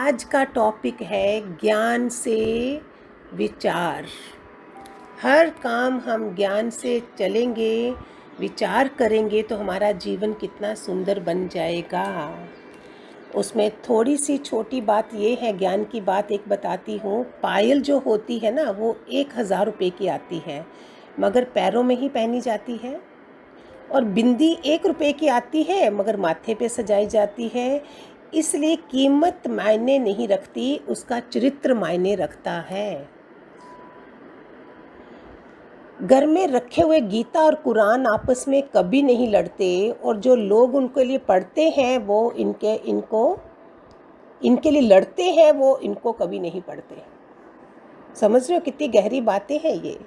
आज का टॉपिक है ज्ञान से विचार। हर काम हम ज्ञान से चलेंगे, विचार करेंगे तो हमारा जीवन कितना सुंदर बन जाएगा। उसमें थोड़ी सी छोटी बात ये है, ज्ञान की बात एक बताती हूँ। पायल जो होती है ना, वो 1000 रुपये की आती है, मगर पैरों में ही पहनी जाती है। और बिंदी 1 रुपये की आती है, मगर माथे पे सजाई जाती है। इसलिए कीमत मायने नहीं रखती, उसका चरित्र मायने रखता है। घर में रखे हुए गीता और कुरान आपस में कभी नहीं लड़ते, और जो लोग उनके लिए पढ़ते हैं वो इनके लिए लड़ते हैं, वो इनको कभी नहीं पढ़ते। समझ रहे हो कितनी गहरी बातें हैं ये।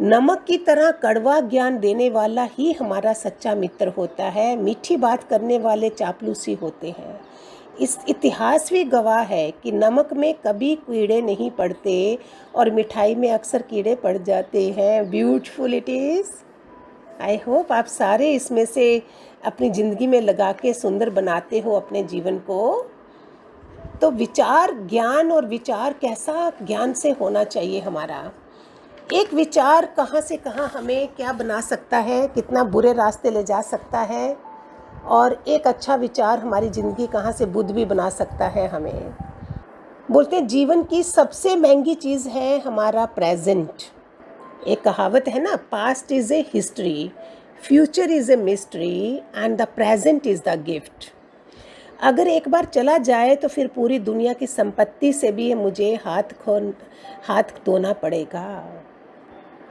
नमक की तरह कड़वा ज्ञान देने वाला ही हमारा सच्चा मित्र होता है। मीठी बात करने वाले चापलूसी होते हैं। इस इतिहास भी गवाह है कि नमक में कभी कीड़े नहीं पड़ते और मिठाई में अक्सर कीड़े पड़ जाते हैं। Beautiful it is. I hope आप सारे इसमें से अपनी ज़िंदगी में लगा के सुंदर बनाते हो अपने जीवन को। तो विचार, ज्ञान और विचार कैसा ज्ञान से होना चाहिए हमारा। एक विचार कहाँ से कहाँ हमें क्या बना सकता है, कितना बुरे रास्ते ले जा सकता है, और एक अच्छा विचार हमारी ज़िंदगी कहाँ से बुद्ध भी बना सकता है हमें। बोलते हैं जीवन की सबसे महंगी चीज़ है हमारा प्रेजेंट। एक कहावत है ना, past is a history, future is a mystery and the present is the gift. अगर एक बार चला जाए तो फिर पूरी दुनिया की संपत्ति से भी मुझे हाथ धोना पड़ेगा।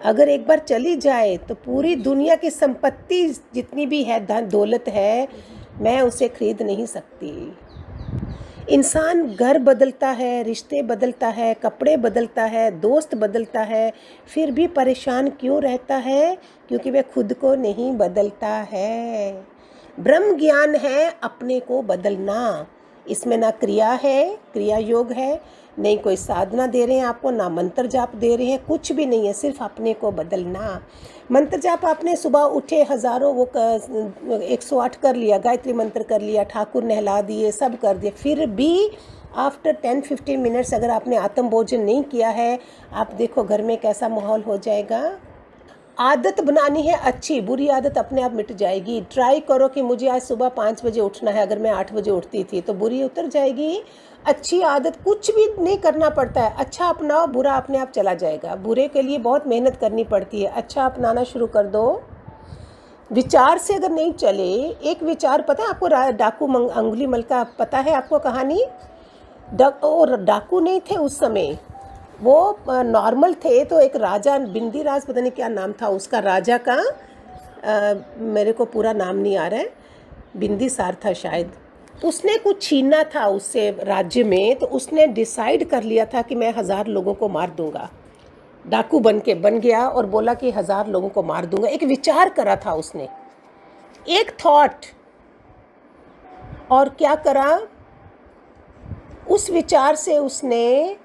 अगर एक बार चली जाए तो पूरी दुनिया की संपत्ति जितनी भी है, धन दौलत है, मैं उसे खरीद नहीं सकती। इंसान घर बदलता है, रिश्ते बदलता है, कपड़े बदलता है, दोस्त बदलता है, फिर भी परेशान क्यों रहता है? क्योंकि वह खुद को नहीं बदलता है। ब्रह्म ज्ञान है अपने को बदलना। इसमें ना क्रिया है, क्रिया योग है, नहीं कोई साधना दे रहे हैं आपको, ना मंत्र जाप दे रहे हैं, कुछ भी नहीं है, सिर्फ अपने को बदलना। मंत्र जाप आपने सुबह उठे हज़ारों 108 कर लिया, गायत्री मंत्र कर लिया, ठाकुर नहला दिए, सब कर दिए, फिर भी आफ्टर 10-15 मिनट्स अगर आपने आत्म भोजन नहीं किया है, आप देखो घर में कैसा माहौल हो जाएगा। आदत बनानी है अच्छी, बुरी आदत अपने आप मिट जाएगी। ट्राई करो कि मुझे आज सुबह 5 बजे उठना है, अगर मैं 8 बजे उठती थी तो बुरी उतर जाएगी। अच्छी आदत, कुछ भी नहीं करना पड़ता है, अच्छा अपनाओ, बुरा अपने आप चला जाएगा। बुरे के लिए बहुत मेहनत करनी पड़ती है, अच्छा अपनाना शुरू कर दो। विचार से अगर नहीं चले, एक विचार पता है आपको, डाकू अंगुलीमाल का पता है आपको कहानी? और डाकू नहीं थे उस समय, वो नॉर्मल थे। तो एक राजा, बिंदी राज पता नहीं क्या नाम था उसका, राजा का मेरे को पूरा नाम नहीं आ रहा है, बिंदी सार था शायद। उसने कुछ छीनना था उससे राज्य में, तो उसने डिसाइड कर लिया था कि मैं 1000 लोगों को मार दूंगा। डाकू बन गया और बोला कि 1000 लोगों को मार दूंगा। एक विचार करा था उसने, एक थॉट, और क्या करा, उस विचार से उसने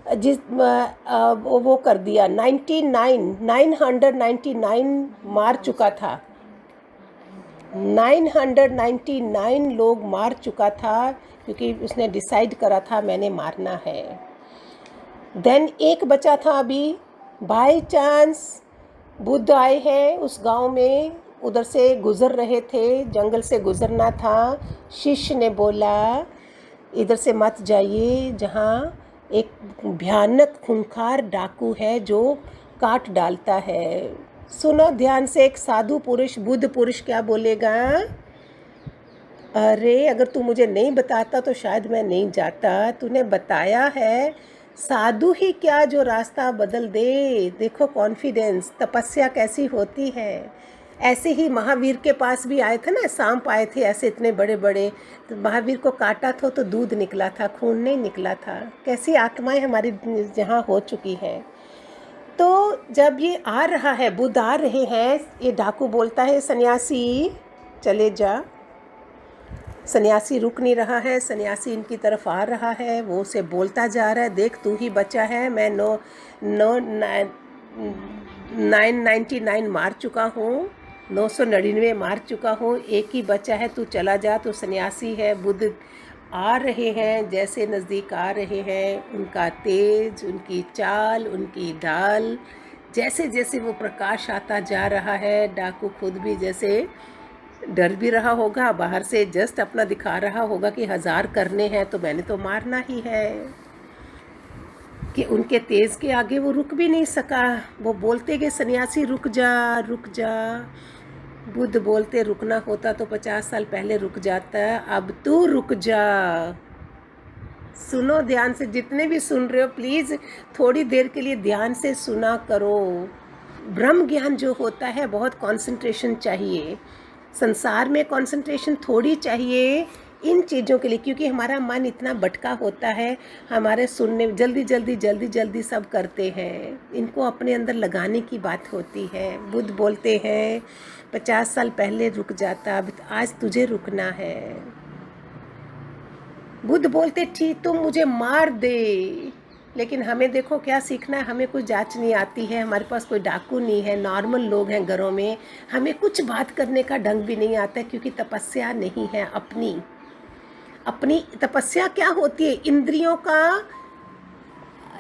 वो कर दिया। 999 मार चुका था, 999 लोग मार चुका था, क्योंकि उसने डिसाइड करा था मैंने मारना है। देन एक बचा था अभी। बाय चांस बुद्ध आए हैं उस गांव में, उधर से गुज़र रहे थे, जंगल से गुज़रना था। शिष्य ने बोला इधर से मत जाइए, जहाँ एक भयानक खूंखार डाकू है जो काट डालता है। सुनो ध्यान से, एक साधु पुरुष, बुद्ध पुरुष क्या बोलेगा? अरे अगर तू मुझे नहीं बताता तो शायद मैं नहीं जाता, तूने बताया है, साधु ही क्या जो रास्ता बदल दे। देखो कॉन्फिडेंस, तपस्या कैसी होती है। ऐसे ही महावीर के पास भी आए थे ना, सांप आए थे ऐसे इतने बड़े बड़े, तो महावीर को काटा था तो दूध निकला था, खून नहीं निकला था। कैसी आत्माएं हमारी जहाँ हो चुकी हैं। तो जब ये आ रहा है, बुद्ध आ रहे हैं, ये डाकू बोलता है सन्यासी चले जा। सन्यासी रुक नहीं रहा है, सन्यासी इनकी तरफ आ रहा है, वो उसे बोलता जा रहा है, देख तू ही बचा है, मैं 999 मार चुका हूँ, 999 मार चुका हूँ, एक ही बचा है, तू चला जा। तो सन्यासी है, बुद्ध आ रहे हैं, जैसे नज़दीक आ रहे हैं, उनका तेज, उनकी चाल, उनकी ढाल, जैसे जैसे वो प्रकाश आता जा रहा है, डाकू खुद भी जैसे डर भी रहा होगा, बाहर से जस्ट अपना दिखा रहा होगा कि 1000 करने हैं तो मैंने तो मारना ही है, कि उनके तेज के आगे वो रुक भी नहीं सका। वो बोलते गए, सन्यासी रुक जा रुक जा। बुद्ध बोलते रुकना होता तो 50 साल पहले रुक जाता, अब तू रुक जा। सुनो ध्यान से, जितने भी सुन रहे हो प्लीज़ थोड़ी देर के लिए ध्यान से सुना करो। ब्रह्म ज्ञान जो होता है बहुत कंसंट्रेशन चाहिए, संसार में कंसंट्रेशन थोड़ी चाहिए इन चीज़ों के लिए, क्योंकि हमारा मन इतना भटका होता है, हमारे सुनने जल्दी जल्दी जल्दी जल्दी सब करते हैं, इनको अपने अंदर लगाने की बात होती है। बुद्ध बोलते हैं 50 साल पहले रुक जाता, अब आज तुझे रुकना है। बुद्ध बोलते ठीक तुम मुझे मार दे, लेकिन हमें देखो क्या सीखना है, हमें कुछ जांच नहीं आती है, हमारे पास कोई डाकू नहीं है, नॉर्मल लोग हैं घरों में, हमें कुछ बात करने का ढंग भी नहीं आता है, क्योंकि तपस्या नहीं है अपनी। अपनी तपस्या क्या होती है? इंद्रियों का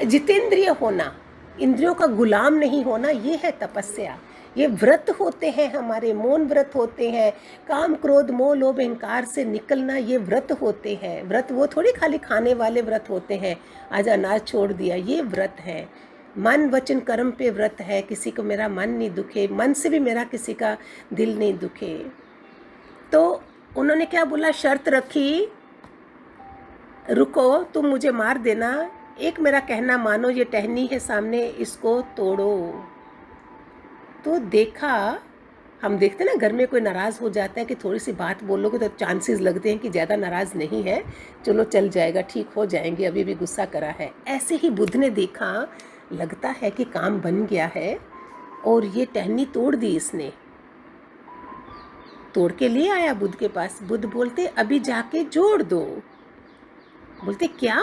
जितेंद्रिय होना, इंद्रियों का गुलाम नहीं होना, ये है तपस्या। ये व्रत होते हैं हमारे, मौन व्रत होते हैं, काम क्रोध मोह लोभ अहंकार से निकलना, ये व्रत होते हैं। व्रत वो थोड़ी खाली खाने वाले व्रत होते हैं, आज अनाज छोड़ दिया, ये व्रत है। मन वचन कर्म पे व्रत है, किसी को मेरा मन नहीं दुखे, मन से भी मेरा किसी का दिल नहीं दुखे। तो उन्होंने क्या बोला, शर्त रखी, रुको तुम मुझे मार देना, एक मेरा कहना मानो, ये टहनी है सामने इसको तोड़ो। तो देखा, हम देखते ना घर में कोई नाराज़ हो जाता है कि थोड़ी सी बात बोलोगे तो चांसेस लगते हैं कि ज़्यादा नाराज़ नहीं है, चलो चल जाएगा, ठीक हो जाएंगे, अभी भी गुस्सा करा है। ऐसे ही बुद्ध ने देखा, लगता है कि काम बन गया है, और ये टहनी तोड़ दी इसने, तोड़ के ले आया बुद्ध के पास। बुद्ध बोलते अभी जाके जोड़ दो। बोलते क्या?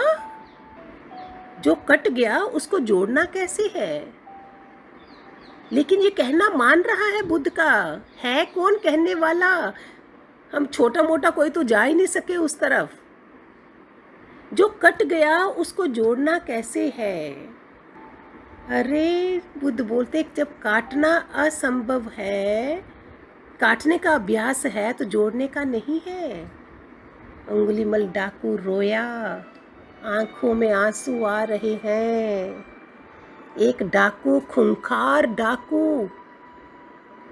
जो कट गया उसको जोड़ना कैसे है? लेकिन ये कहना मान रहा है बुद्ध का, है कौन कहने वाला? हम छोटा मोटा कोई तो जा ही नहीं सके उस तरफ। जो कट गया उसको जोड़ना कैसे है? अरे बुद्ध बोलते जब काटना असंभव है, काटने का अभ्यास है, तो जोड़ने का नहीं है। अंगुलीमल डाकू रोया, आंखों में आंसू आ रहे हैं। एक डाकू, खूंखार डाकू।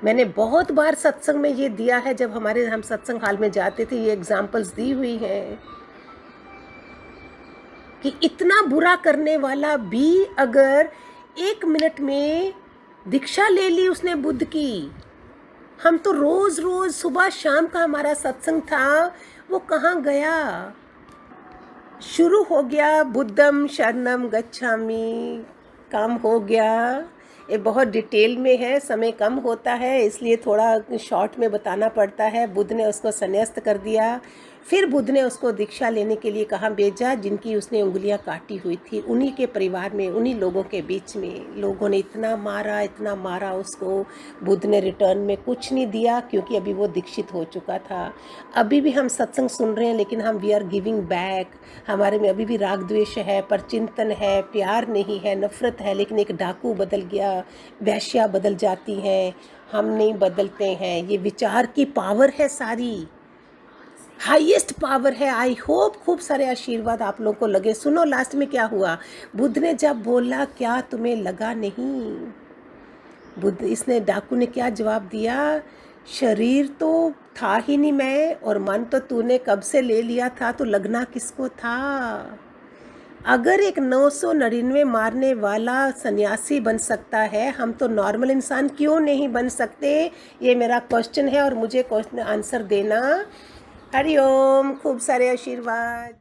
मैंने बहुत बार सत्संग में ये दिया है, जब हम सत्संग हाल में जाते थे, ये एग्जाम्पल्स दी हुई है कि इतना बुरा करने वाला भी अगर 1 मिनट में दीक्षा ले ली उसने बुद्ध की। हम तो रोज रोज सुबह शाम का हमारा सत्संग था, वो कहाँ गया? शुरू हो गया बुद्धम शरणम गच्छामि, काम हो गया। ये बहुत डिटेल में है, समय कम होता है, इसलिए थोड़ा शॉर्ट में बताना पड़ता है। बुद्ध ने उसको संन्यास्त कर दिया। फिर बुद्ध ने उसको दीक्षा लेने के लिए कहाँ भेजा? जिनकी उसने उंगलियां काटी हुई थी, उन्हीं के परिवार में, उन्हीं लोगों के बीच में। लोगों ने इतना मारा उसको। बुद्ध ने रिटर्न में कुछ नहीं दिया, क्योंकि अभी वो दीक्षित हो चुका था। अभी भी हम सत्संग सुन रहे हैं, लेकिन हम वी आर गिविंग बैक। हमारे में अभी भी राग द्वेष है, पर चिंतन है, प्यार नहीं है, नफरत है। लेकिन एक डाकू बदल गया, वैश्या बदल जाती हैं, हम नहीं बदलते हैं। ये विचार की पावर है, सारी हाईएस्ट पावर है। आई होप खूब सारे आशीर्वाद आप लोगों को लगे। सुनो लास्ट में क्या हुआ। बुद्ध ने जब बोला क्या तुम्हें लगा नहीं, बुद्ध इसने डाकू ने क्या जवाब दिया? शरीर तो था ही नहीं मैं, और मन तो तूने कब से ले लिया था, तो लगना किसको था? अगर एक 999 मारने वाला सन्यासी बन सकता है, हम तो नॉर्मल इंसान क्यों नहीं बन सकते? ये मेरा क्वेश्चन है, और मुझे क्वेश्चन आंसर देना। हरिओम, खूब सारे आशीर्वाद।